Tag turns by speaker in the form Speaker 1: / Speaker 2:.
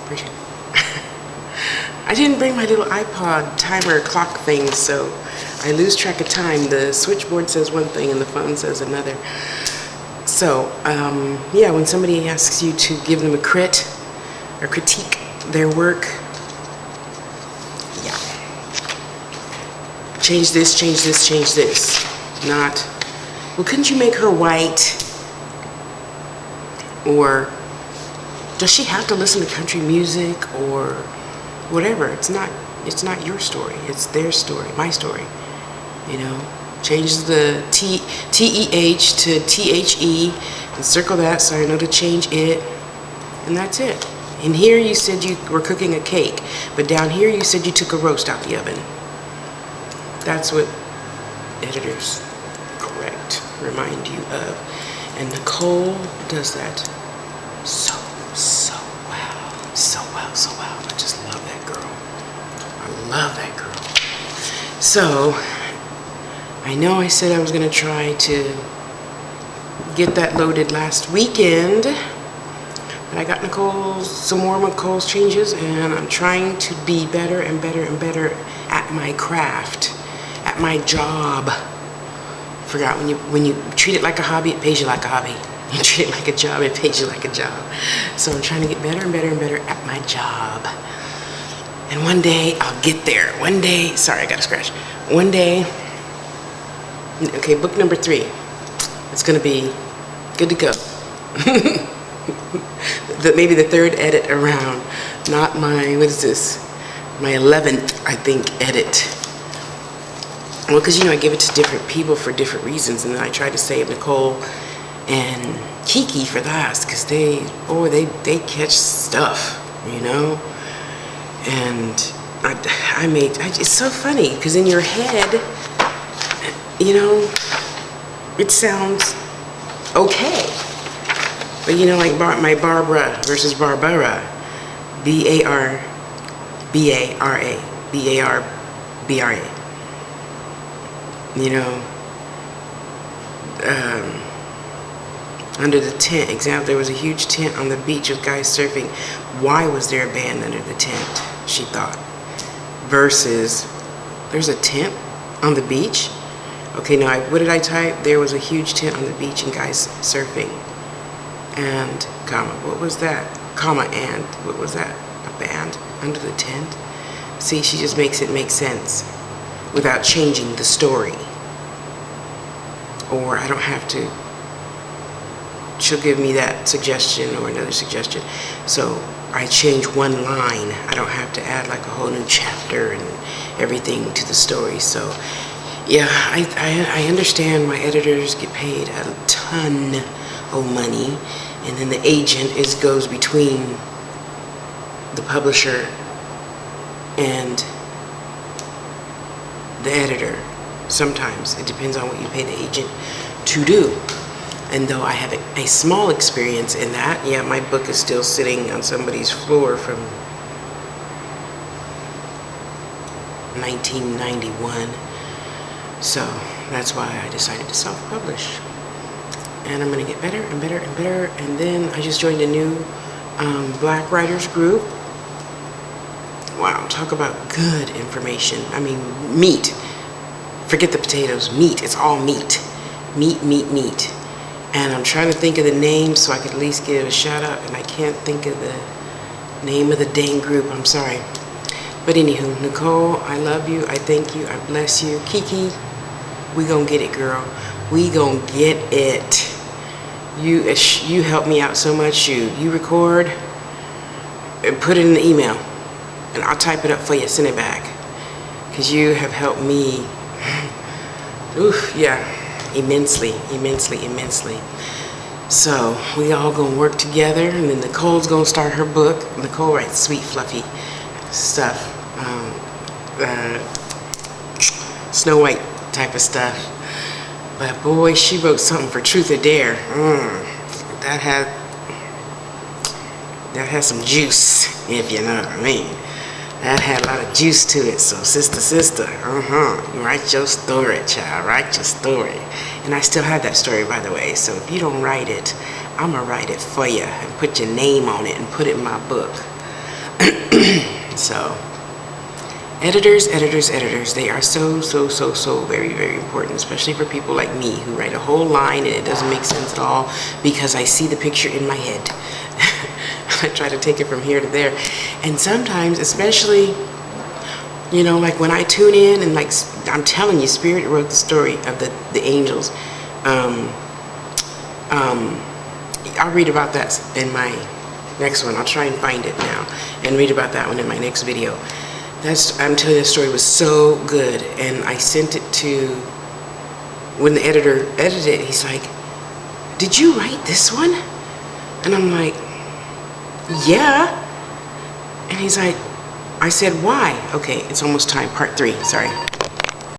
Speaker 1: Appreciate it. I didn't bring my little iPod timer clock thing, so I lose track of time. The switchboard says one thing and the phone says another. So, yeah, when somebody asks you to give them a crit or critique their work, yeah. Change this, change this, change this. Not, well, couldn't you make her white? Or does she have to listen to country music or whatever? It's not your story. It's their story, my story. You know, change the T-E-H to T-H-E and circle that so I know to change it. And that's it. In here you said you were cooking a cake, but down here you said you took a roast out the oven. That's what editors correct remind you of. And Nicole does that so well. So well. I just love that girl. I love that girl. So, I know I said I was going to try to get that loaded last weekend. But I got some more Nicole's changes, and I'm trying to be better and better and better at my craft, at my job. Forgot when you treat it like a hobby, it pays you like a hobby. You treat it like a job, it pays you like a job. So I'm trying to get better and better and better at my job. And one day I'll get there. One day, sorry, I got a scratch. One day, okay, book number 3. It's gonna be good to go. Maybe the 3rd edit around, not my, what is this? My 11th, I think, edit. Well, because, you know, I give it to different people for different reasons, and then I try to save Nicole and Kiki for last, because they catch stuff, you know? And it's so funny, because in your head, you know, it sounds okay. But, you know, like my Barbara versus Barbara, B-A-R-B-A-R-A, B-A-R-B-R-A. You know, under the tent, example, there was a huge tent on the beach with guys surfing. Why was there a band under the tent, she thought? Versus, there's a tent on the beach? Okay, now, what did I type? There was a huge tent on the beach and guys surfing. And, comma, what was that? Comma, and, what was that? A band under the tent? See, she just makes it make sense without changing the story. Or I don't have to, she'll give me that suggestion or another suggestion. So I change one line. I don't have to add like a whole new chapter and everything to the story. So yeah, I understand my editors get paid a ton of money, and then the agent goes between the publisher and the editor. Sometimes it depends on what you pay the agent to do. And though I have a small experience in that, yeah, my book is still sitting on somebody's floor from 1991. So that's why I decided to self-publish. And I'm going to get better and better and better. And then I just joined a new Black writers group. Wow, talk about good information. I mean, meat. Forget the potatoes. Meat. It's all meat. Meat. And I'm trying to think of the name so I could at least give a shout out. And I can't think of the name of the dang group. I'm sorry. But anywho, Nicole, I love you. I thank you. I bless you. Kiki, we gonna get it, girl. We gonna get it. You help me out so much. You record and put it in the email. And I'll type it up for you, send it back. Because you have helped me, oof, yeah, immensely. So, we all gonna work together, and then Nicole's gonna start her book. Nicole writes sweet, fluffy stuff. Snow White type of stuff. But boy, she wrote something for Truth or Dare. That had some juice, if you know what I mean. That had a lot of juice to it. So sister, write your story, child, write your story. And I still have that story, by the way. So if you don't write it, I'm gonna write it for you and put your name on it and put it in my book. So, editors, they are so very, very important, especially for people like me who write a whole line and it doesn't make sense at all because I see the picture in my head. I try to take it from here to there. And sometimes, especially, you know, like when I tune in and like, I'm telling you, Spirit wrote the story of the angels. I'll read about that in my next one. I'll try and find it now and read about that one in my next video. I'm telling you, the story was so good, and I sent it to, when the editor edited it, he's like, did you write this one? And I'm like, yeah. And he's like, I said, why? Okay, it's almost time, part 3, sorry.